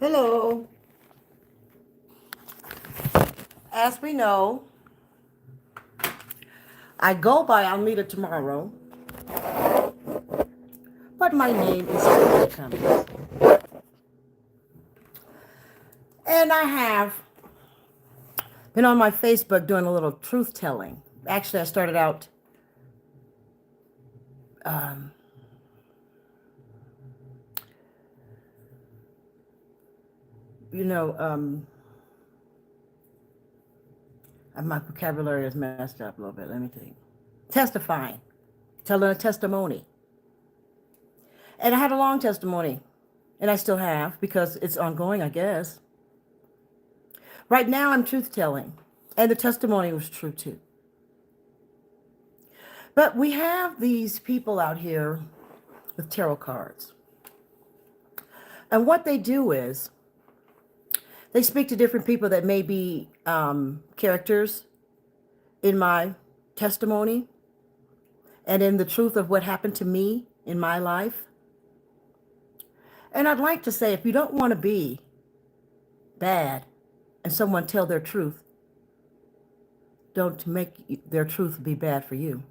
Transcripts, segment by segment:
Hello. As we know, I go by AlmetaTomorrow, but my name is Stephanie Cummings. And I have been on my Facebook doing a little truth telling. Actually, I started out um, you know, my vocabulary is messed up a little bit. Let me think. Testifying, telling a testimony. And I had a long testimony, and I still have because it's ongoing, I guess. Right now, I'm truth telling, and the testimony was true too. But we have these people out here with tarot cards. And what they do is they speak to different people that may be characters in my testimony and in the truth of what happened to me in my life. And I'd like to say, if you don't want to be bad and someone tell their truth, don't make their truth be bad for you.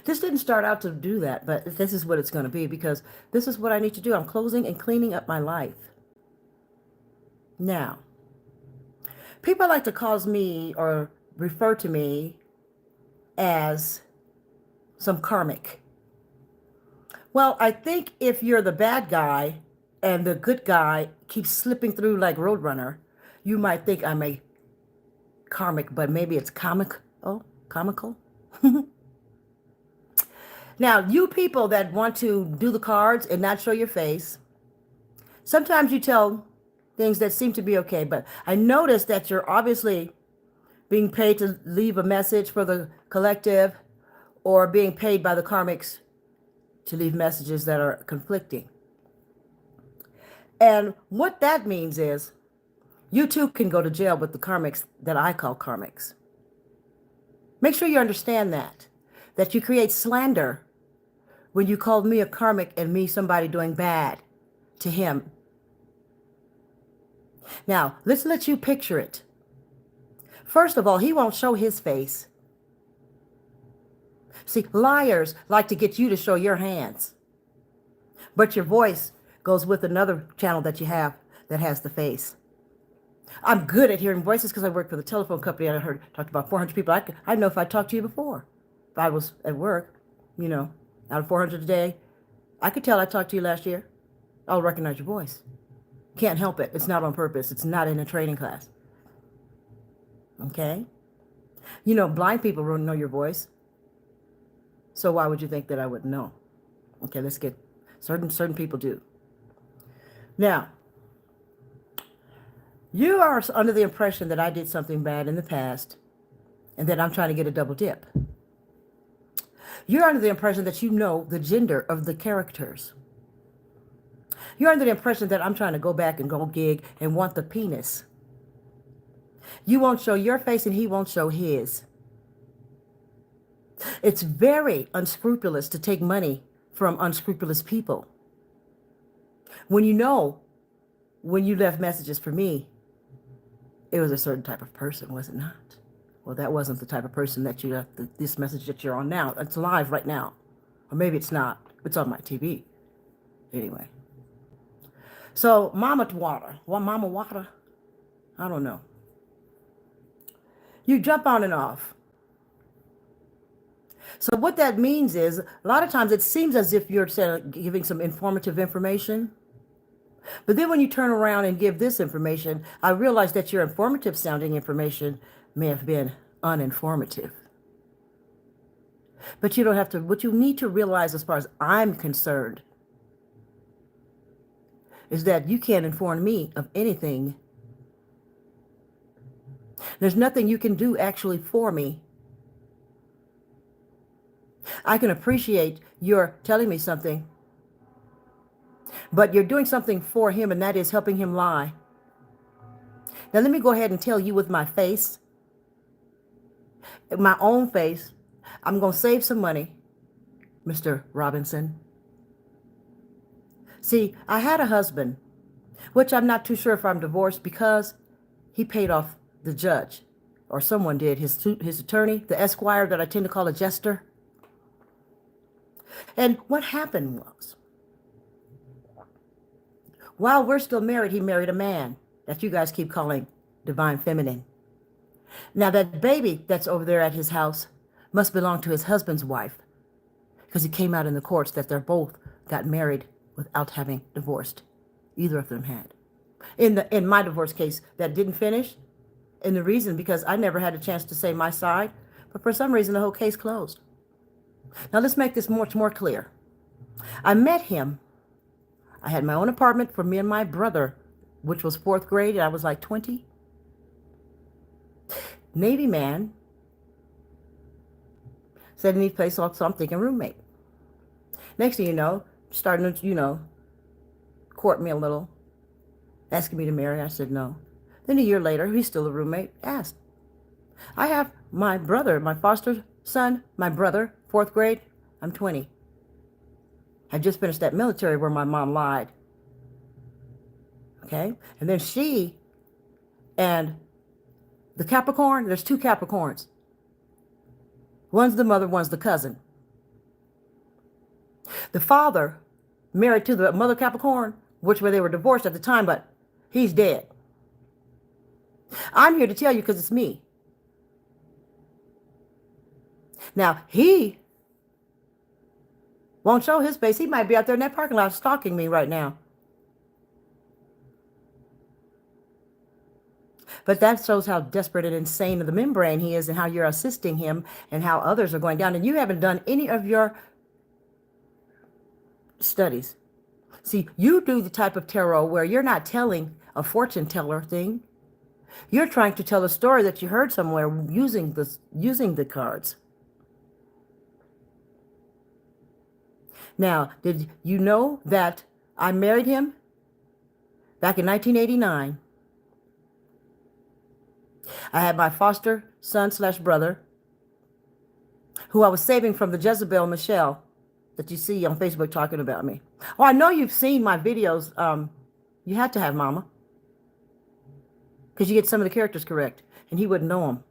This didn't start out to do that, but this is what it's going to be because this is what I need to do. I'm closing and cleaning up my life. Now, people like to cause me or refer to me as some karmic. Well, I think if you're the bad guy and the good guy keeps slipping through like Roadrunner, you might think I'm a karmic, but maybe it's comical. Now, you people that want to do the cards and not show your face, sometimes you tell things that seem to be okay, but I notice that you're obviously being paid to leave a message for the collective or being paid by the karmics to leave messages that are conflicting. And what that means is you too can go to jail with the karmics that I call karmics. Make sure you understand that you create slander when you called me a karmic and me somebody doing bad to him. Now, let's let you picture it. First of all, he won't show his face. See, liars like to get you to show your hands. But your voice goes with another channel that you have that has the face. I'm good at hearing voices because I work for the telephone company and I talked about 400 people. I know if I talked to you before. If I was at work, out of 400 a day, I could tell I talked to you last year. I'll recognize your voice. Can't help it. It's not on purpose. It's not in a training class. Okay? Blind people don't know your voice. So why would you think that I wouldn't know? Okay, let's get certain people do. Now, you are under the impression that I did something bad in the past and that I'm trying to get a double dip. You're under the impression that you know the gender of the characters. You're under the impression that I'm trying to go back and go gig and want the penis. You won't show your face and he won't show his. It's very unscrupulous to take money from unscrupulous people. When you left messages for me, it was a certain type of person, was it not? Well, that wasn't the type of person that you left this message that you're on now. It's live right now. Or maybe it's not. It's on my TV. Anyway. So, Mama Water? I don't know. You jump on and off. So what that means is, a lot of times it seems as if you're giving some informative information. But then when you turn around and give this information, I realize that your informative sounding information may have been uninformative. But you don't have to, what you need to realize as far as I'm concerned is that you can't inform me of anything. There's nothing you can do actually for me. I can appreciate your telling me something, but you're doing something for him, and that is helping him lie. Now, let me go ahead and tell you with my face, my own face, I'm going to save some money, Mr. Robinson. See, I had a husband, which I'm not too sure if I'm divorced because he paid off the judge, or someone did, his attorney, the esquire that I tend to call a jester. And what happened was, while we're still married, he married a man that you guys keep calling divine feminine. Now that baby that's over there at his house must belong to his husband's wife, because it came out in the courts that they're both got married without having divorced. Either of them had. In my divorce case, that didn't finish. And the reason, because I never had a chance to say my side, but for some reason the whole case closed. Now let's make this much more clear. I met him. I had my own apartment for me and my brother, which was 4th grade. I was like 20. Navy man. Said he needs place, so I'm thinking roommate. Next thing you know, starting to, court me a little. Asking me to marry. I said no. Then a year later, he's still a roommate. Asked. I have my brother, my foster son, my brother, 4th grade. I'm 20. I just finished that military where my mom lied. Okay? And then she and the Capricorn, there's 2 Capricorns. One's the mother, one's the cousin. The father married to the mother Capricorn, which where they were divorced at the time, but he's dead. I'm here to tell you because it's me. Now, he won't show his face. He might be out there in that parking lot stalking me right now. But that shows how desperate and insane of the membrane he is and how you're assisting him and how others are going down. And you haven't done any of your studies. See, you do the type of tarot where you're not telling a fortune teller thing. You're trying to tell a story that you heard somewhere using the cards. Now, did you know that I married him back in 1989? I had my foster son / brother, who I was saving from the Jezebel Michelle that you see on Facebook talking about me. Oh, I know you've seen my videos. You had to have Mama, because you get some of the characters correct, and he wouldn't know them.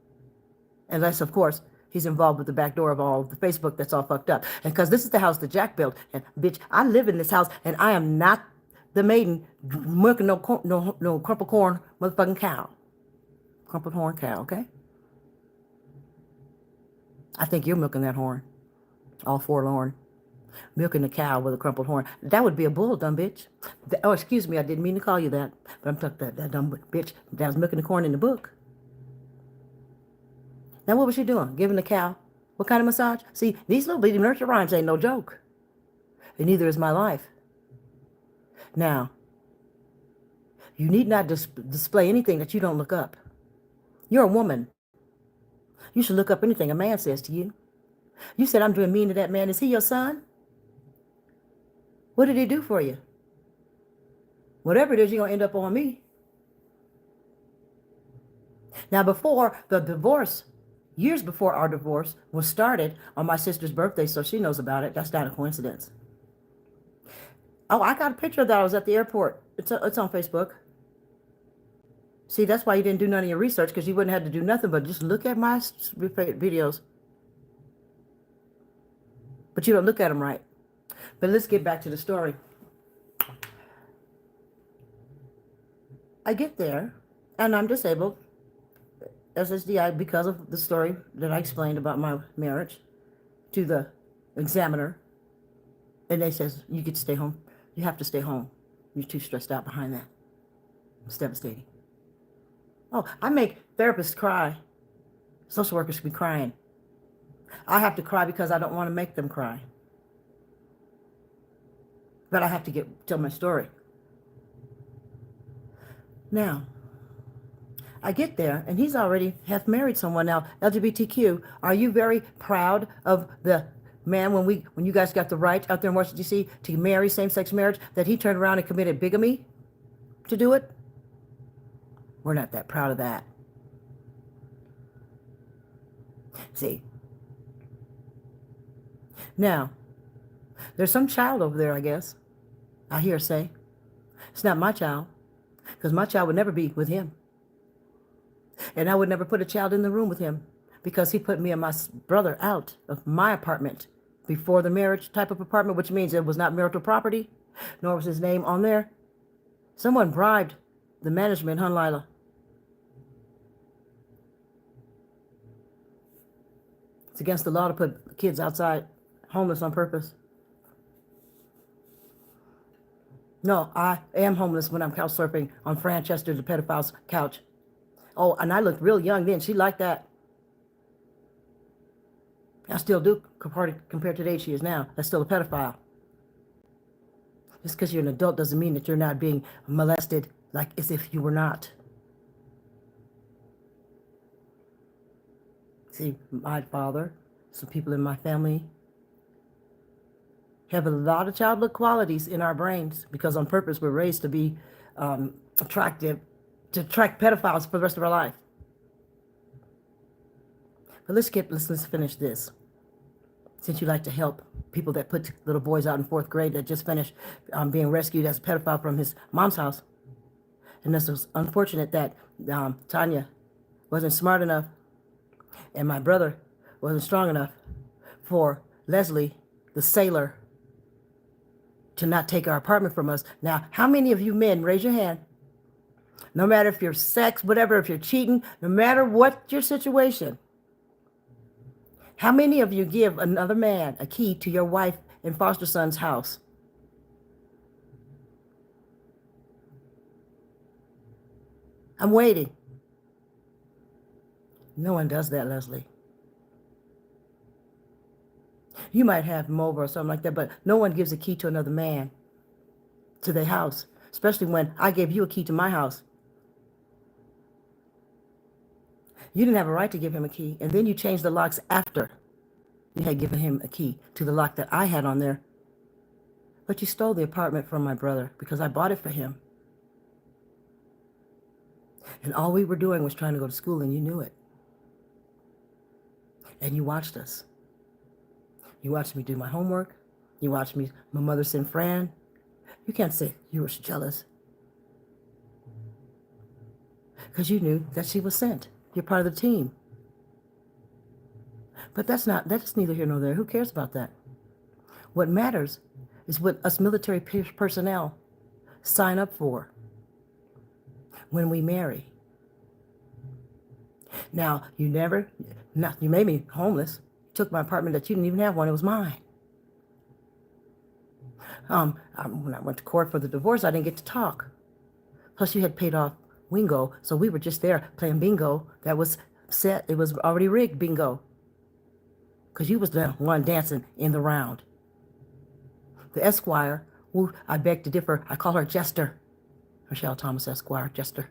Unless, of course, he's involved with the back door of all the Facebook that's all fucked up. And because this is the house that Jack built. And, bitch, I live in this house, and I am not the maiden milking no crumpled corn motherfucking cow. Crumpled horn cow, okay? I think you're milking that horn. All forlorn. Milking a cow with a crumpled horn. That would be a bull, dumb bitch. Oh, excuse me, I didn't mean to call you that. But I'm talking that dumb bitch that was milking the corn in the book. Now, what was she doing? Giving the cow what kind of massage? See, these little bitty nurture rhymes ain't no joke. And neither is my life. Now, you need not display anything that you don't look up. You're a woman. You should look up anything a man says to you. You said I'm doing mean to that man. Is he your son? What did he do for you? Whatever it is, you're going to end up on me. Now, before the divorce, years before our divorce was started on my sister's birthday, so she knows about it. That's not a coincidence. Oh, I got a picture of that. I was at the airport. It's on Facebook. See, that's why you didn't do none of your research, because you wouldn't have to do nothing but just look at my videos. But you don't look at them right. But let's get back to the story. I get there, and I'm disabled, SSDI, because of the story that I explained about my marriage to the examiner. And they says, you get to stay home. You have to stay home. You're too stressed out behind that. It's devastating. Oh, I make therapists cry. Social workers be crying. I have to cry because I don't want to make them cry. But I have to tell my story. Now, I get there, and he's already half married someone now. LGBTQ, are you very proud of the man when you guys got the right out there in Washington, D.C. to marry same-sex marriage, that he turned around and committed bigamy to do it? We're not that proud of that. See. Now, there's some child over there, I guess, I hear say. It's not my child, because my child would never be with him. And I would never put a child in the room with him because he put me and my brother out of my apartment before the marriage type of apartment, which means it was not marital property, nor was his name on there. Someone bribed the management, huh, Lila? It's against the law to put kids outside homeless on purpose. No, I am homeless when I'm couch surfing on Franchester, the pedophile's couch. Oh, and I looked real young then. She liked that. I still do compared to the age she is now. That's still a pedophile. Just because you're an adult doesn't mean that you're not being molested like as if you were not. See, my father, some people in my family have a lot of childhood qualities in our brains because on purpose we're raised to be attractive, to attract pedophiles for the rest of our life. But let's finish this. Since you like to help people that put little boys out in 4th grade that just finished being rescued as a pedophile from his mom's house. And this was unfortunate that Tanya wasn't smart enough and my brother wasn't strong enough for Leslie, the sailor, to not take our apartment from us. Now, how many of you men, raise your hand, no matter if you're sex, whatever, if you're cheating, no matter what your situation, how many of you give another man a key to your wife and foster son's house? I'm waiting. No one does that, Leslie. You might have them over or something like that, but no one gives a key to another man to their house, especially when I gave you a key to my house. You didn't have a right to give him a key, and then you changed the locks after you had given him a key to the lock that I had on there. But you stole the apartment from my brother because I bought it for him. And all we were doing was trying to go to school, and you knew it. And you watched us. You watched me do my homework. You watched me, my mother send Fran. You can't say you were jealous. Because you knew that she was sent. You're part of the team. But that's neither here nor there. Who cares about that? What matters is what us military personnel sign up for when we marry. Now, you made me homeless. You took my apartment that you didn't even have one. It was mine. When I went to court for the divorce, I didn't get to talk. Plus, you had paid off Wingo, so we were just there playing bingo. That was set. It was already rigged bingo. Because you was the one dancing in the round. The Esquire, who I beg to differ, I call her Jester. Michelle Thomas Esquire, Jester.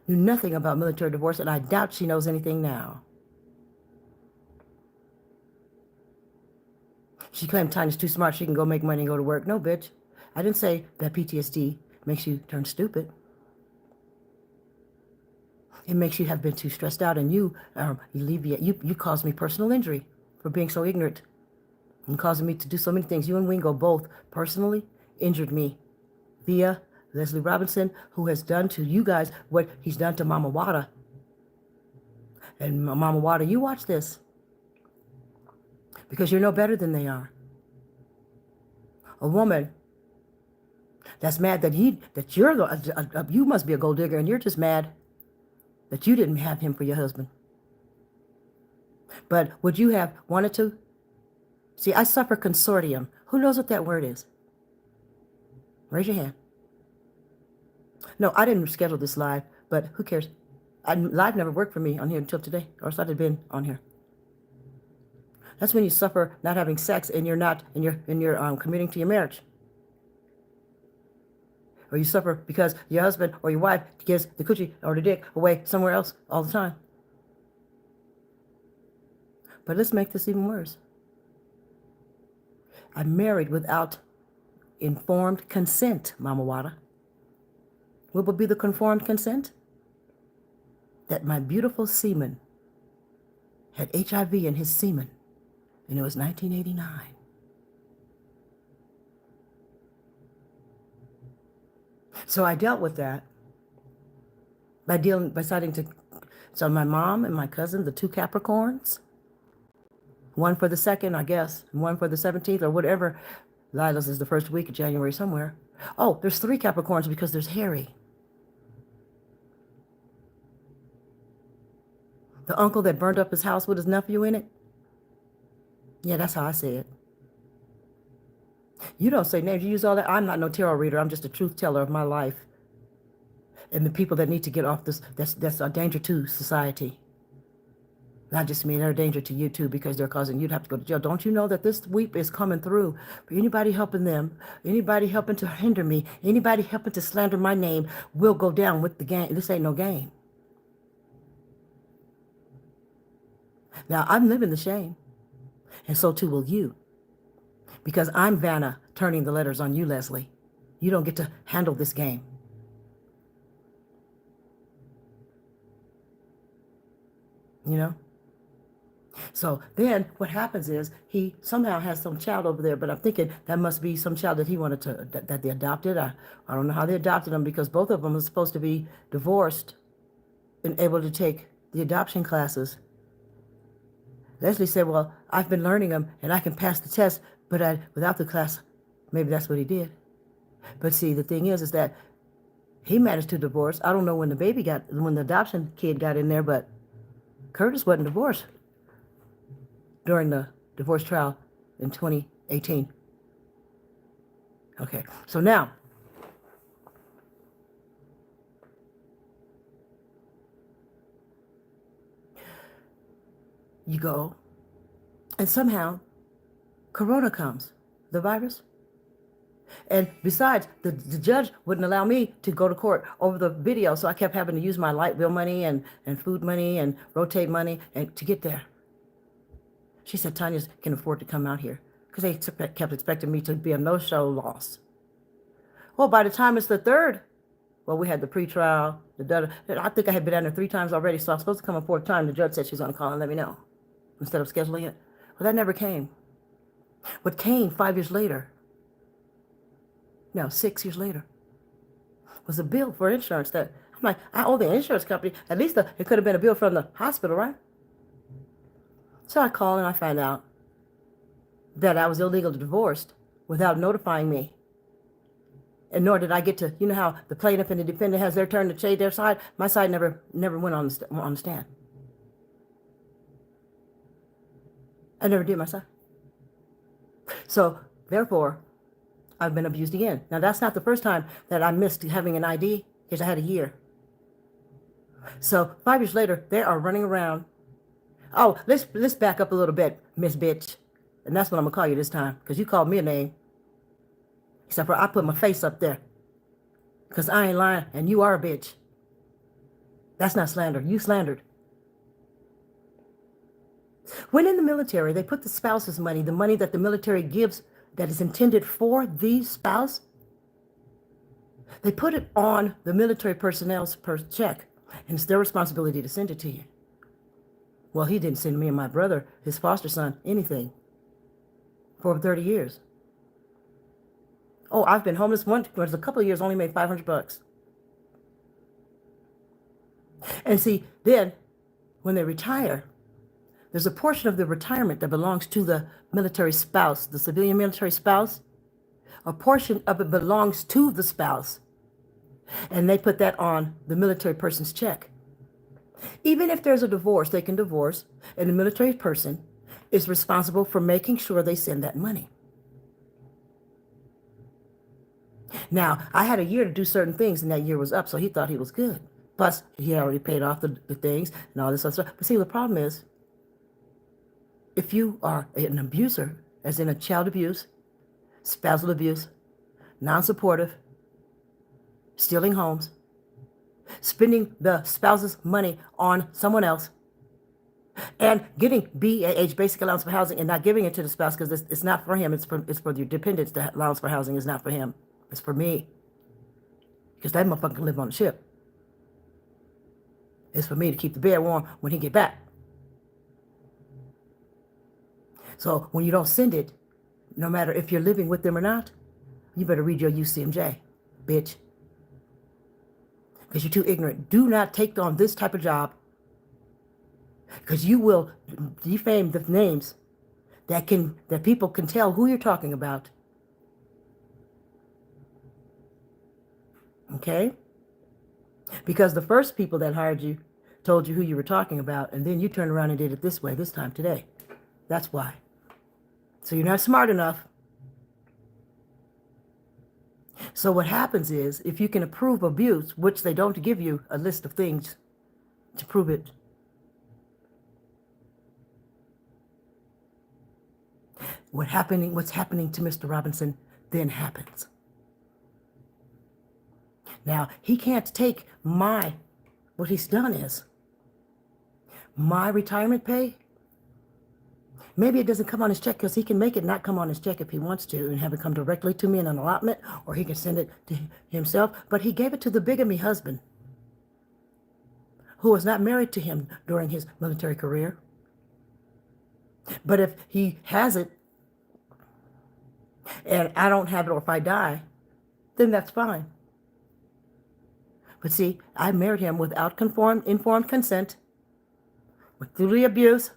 Knew nothing about military divorce, and I doubt she knows anything now. She claimed Tanya's too smart, she can go make money and go to work. No, bitch. I didn't say that PTSD makes you turn stupid. It makes you have been too stressed out, and you caused me personal injury for being so ignorant and causing me to do so many things. You and Wingo both personally injured me via Leslie Robinson, who has done to you guys what he's done to Mama Wada. And Mama Wada, you watch this because you're no better than they are. A woman that's mad that you must be a gold digger, and you're just mad that you didn't have him for your husband. But would you have wanted to? See, I suffer consortium. Who knows what that word is? Raise your hand. No, I didn't schedule this live, but who cares? Live never worked for me on here until today, or else I'd have been on here. That's when you suffer not having sex and you're committing to your marriage. Or you suffer because your husband or your wife gives the coochie or the dick away somewhere else all the time. But let's make this even worse. I married without informed consent, Mama Wada. What would be the conformed consent? That my beautiful semen had HIV in his semen, and it was 1989. So I dealt with that by deciding to. So my mom and my cousin, the two Capricorns, one for the 2nd, I guess, and one for the 17th or whatever. Lila's is the first week of January somewhere. Oh, there's 3 Capricorns because there's Harry. The uncle that burned up his house with his nephew in it. Yeah, that's how I say it. You don't say names. You use all that. I'm not no tarot reader. I'm just a truth teller of my life. And the people that need to get off this, that's a danger to society. Not just me, they're a danger to you too because they're causing you to have to go to jail. Don't you know that this weep is coming through for anybody helping them, anybody helping to hinder me, anybody helping to slander my name will go down with the game. This ain't no game. Now, I'm living the shame, and so too will you, because I'm Vanna turning the letters on you, Leslie. You don't get to handle this game. You know? So then what happens is he somehow has some child over there, but I'm thinking that must be some child that he wanted to, that they adopted. I don't know how they adopted him because both of them are supposed to be divorced and able to take the adoption classes. Leslie said, well, I've been learning them and I can pass the test, but without the class, maybe that's what he did. But see, the thing is that he managed to divorce. I don't know when the adoption kid got in there, but Curtis wasn't divorced during the divorce trial in 2018. Okay, so now, you go, and somehow, Corona comes, the virus. And besides, the judge wouldn't allow me to go to court over the video, so I kept having to use my light bill money and food money and rotate money and to get there. She said, Tanya can afford to come out here because they kept expecting me to be a no-show loss. Well, by the time it's the 3rd, well, we had the pre-trial. I think I had been down there 3 times already, so I was supposed to come a 4th time. The judge said she was going to call and let me know instead of scheduling it. Well, that never came. What came 5 years later, no, 6 years later, was a bill for insurance that, I'm like, I owe the insurance company. At least it could have been a bill from the hospital, right? So I call and I find out that I was illegally divorced without notifying me. And nor did I get to, you know how the plaintiff and the defendant has their turn to say their side? My side never went on the stand. I never did my side. So, therefore, I've been abused again. Now, that's not the first time that I missed having an ID because I had a year. So, 5 years later, they are running around. Oh, let's back up a little bit, Miss Bitch. And that's what I'm going to call you this time because you called me a name. Except for I put my face up there because I ain't lying and you are a bitch. That's not slander. You slandered. When in the military, they put the spouse's money, the money that the military gives that is intended for the spouse, they put it on the military personnel's check, and it's their responsibility to send it to you. Well, he didn't send me and my brother, his foster son, anything for 30 years. Oh, I've been homeless once. It was a couple of years, only made $500. And see, then when they retire, there's a portion of the retirement that belongs to the military spouse, the civilian military spouse. A portion of it belongs to the spouse. And they put that on the military person's check. Even if there's a divorce, they can divorce, and the military person is responsible for making sure they send that money. Now, I had a year to do certain things, and that year was up, so he thought he was good. Plus, he already paid off the things and all this other stuff. But see, the problem is, if you are an abuser, as in a child abuse, spousal abuse, non-supportive, stealing homes, spending the spouse's money on someone else, and getting BAH, basic allowance for housing, and not giving it to the spouse because it's not for him, it's for your dependents. The allowance for housing is not for him. It's for me. Because that motherfucker can live on the ship. It's for me to keep the bed warm when he get back. So when you don't send it, no matter if you're living with them or not, you better read your UCMJ, bitch. because you're too ignorant. Do not take on this type of job, because you will defame the names that people can tell who you're talking about. Okay? Because the first people that hired you told you who you were talking about, and then you turned around and did it this way, this time, today. That's why. So you're not smart enough. So what happens is, if you can prove abuse, which they don't give you a list of things to prove it, what's happening to Mr. Robinson then happens. Now, he can't take what he's done is, my retirement pay. Maybe it doesn't come on his check, because he can make it not come on his check if he wants to and have it come directly to me in an allotment, or he can send it to himself. But he gave it to the bigamy husband, who was not married to him during his military career. But if he has it and I don't have it, or if I die, then that's fine. But see, I married him without informed consent, with through the abuse,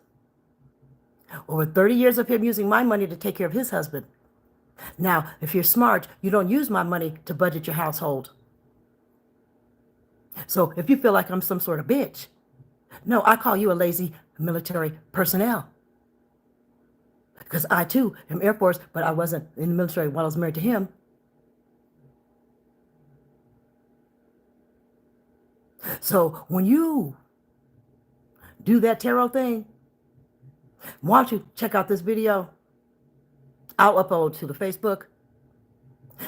over 30 years of him using my money to take care of his husband. Now, if you're smart, you don't use my money to budget your household. So if you feel like I'm some sort of bitch, no, I call you a lazy military personnel. Because I, too, am Air Force, but I wasn't in the military while I was married to him. So when you do that tarot thing, why don't you check out this video? I'll upload to the Facebook.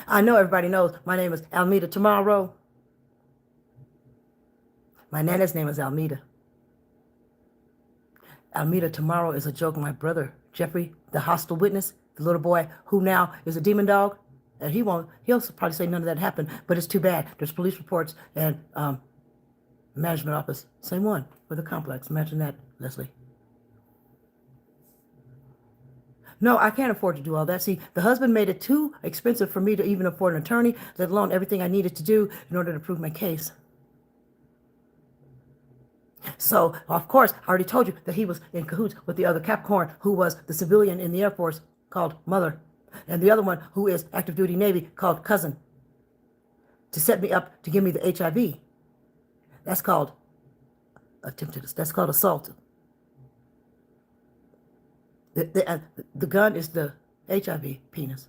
I know everybody knows my name is AlmetaTomorrow. My nana's name is Almeta. AlmetaTomorrow is a joke. My brother, Jeffrey, the hostile witness, the little boy who now is a demon dog, and he'll probably say none of that happened, but it's too bad. There's police reports and management office. Same one for the complex. Imagine that, Leslie. No, I can't afford to do all that. See, the husband made it too expensive for me to even afford an attorney, let alone everything I needed to do in order to prove my case. So, of course, I already told you that he was in cahoots with the other Capricorn, who was the civilian in the Air Force called Mother, and the other one who is active duty Navy called Cousin, to set me up to give me the HIV. That's called that's called assault. The gun is the HIV penis.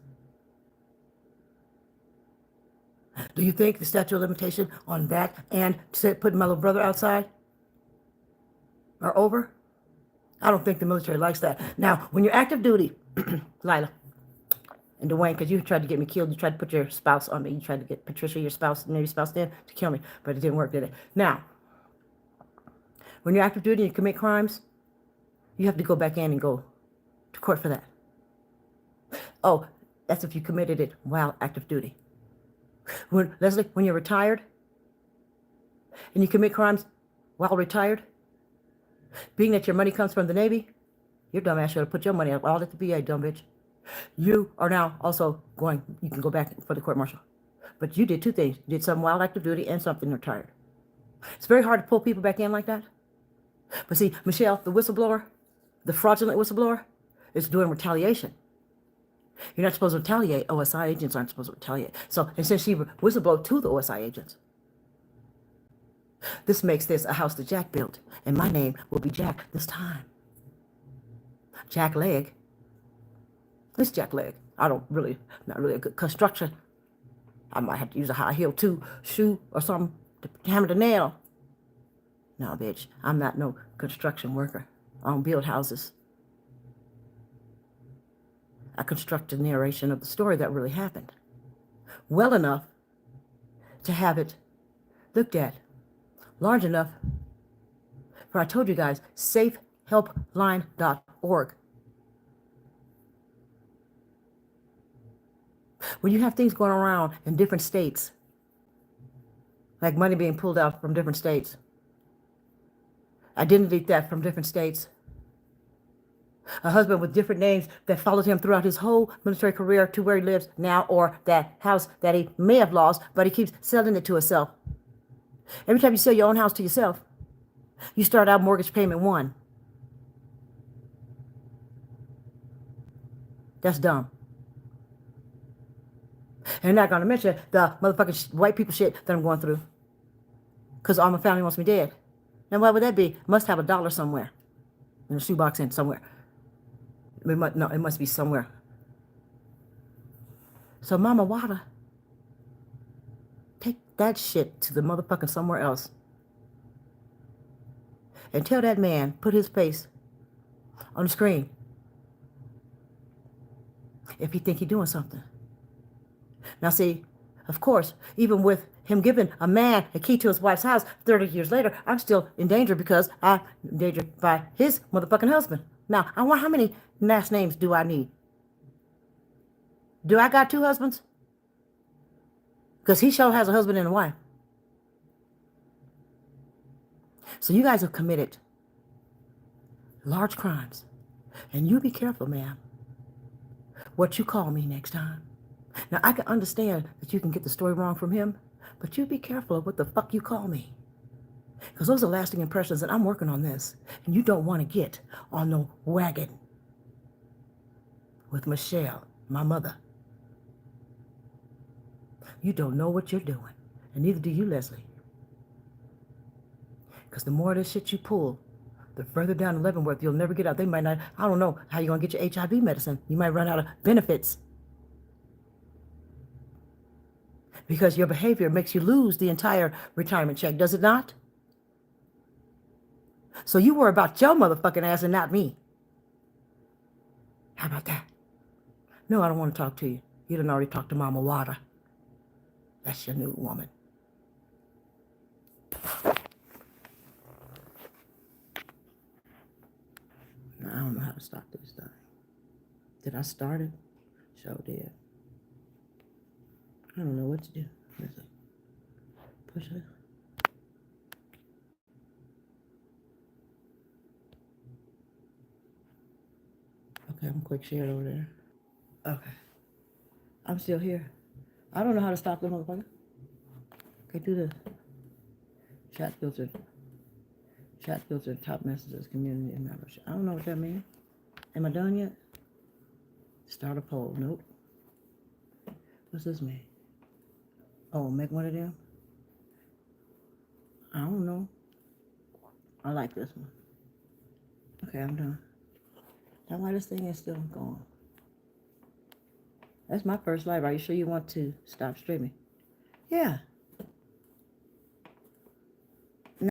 Do you think the statute of limitation on that and putting my little brother outside are over? I don't think the military likes that. Now, when you're active duty, Lila and Dwayne, because you tried to get me killed, you tried to put your spouse on me. You tried to get Patricia, your spouse, Navy spouse, then to kill me, but it didn't work, did it? Now, when you're active duty and you commit crimes, you have to go back in and go to court for that. Oh, that's if you committed it while active duty. Leslie, when you're retired and you commit crimes while retired, being that your money comes from the Navy, your dumb ass should have put your money all at the VA, dumb bitch. You are now also you can go back for the court martial. But you did two things. You did something while active duty and something retired. It's very hard to pull people back in like that. But see, Michelle, the whistleblower, the fraudulent whistleblower, is doing retaliation. You're not supposed to retaliate. OSI agents aren't supposed to retaliate. So, and since she whistleblowed to the OSI agents, this makes this a house that Jack built. And my name will be Jack this time. Jack Leg. This Jack Leg. Not really a good construction. I might have to use a high heel shoe or something to hammer the nail. No, bitch, I'm not no construction worker. I don't build houses. I construct a narration of the story that really happened well enough to have it looked at, large enough for, I told you guys, safehelpline.org. When you have things going around in different states, like money being pulled out from different states, identity theft from different states, a husband with different names that followed him throughout his whole military career to where he lives now, or that house that he may have lost, but he keeps selling it to himself. Every time you sell your own house to yourself, you start out mortgage payment 1. That's dumb. And not going to mention the motherfucking white people shit that I'm going through. Because all my family wants me dead. Now, why would that be? Must have $1 somewhere. In a shoebox in somewhere. It must be somewhere. So, Mama Wada, take that shit to the motherfucking somewhere else. And tell that man, put his face on the screen. If he think he doing something. Now, see, of course, even with him giving a man a key to his wife's house 30 years later, I'm still in danger because I'm endangered by his motherfucking husband. Now, I wonder how many last names do I need? Do I got 2 husbands? Because he sure has a husband and a wife. So you guys have committed large crimes. And you be careful, ma'am, what you call me next time. Now, I can understand that you can get the story wrong from him, but you be careful of what the fuck you call me. Because those are lasting impressions, and I'm working on this. And you don't want to get on no wagon with Michelle, my mother. You don't know what you're doing, and neither do you, Leslie. Because the more of this shit you pull, the further down Leavenworth, you'll never get out. They might not, I don't know how you're going to get your HIV medicine. You might run out of benefits. Because your behavior makes you lose the entire retirement check, does it not? So you worry about your motherfucking ass and not me. How about that? No, I don't want to talk to you. You done already talked to Mama Wada. That's your new woman. Now, I don't know how to stop this thing. Did I start it? Sure did. I don't know what to do. Let's see. Push it. Okay, I'm gonna quick share it over there. Okay. I'm still here. I don't know how to stop the motherfucker. Okay, do the chat filter. Chat filter, top messages, community, and membership. I don't know what that means. Am I done yet? Start a poll. Nope. What's this mean? Oh, make one of them? I don't know. I like this one. Okay, I'm done. Now why this thing is still going? That's my first live. Are you sure you want to stop streaming? Yeah.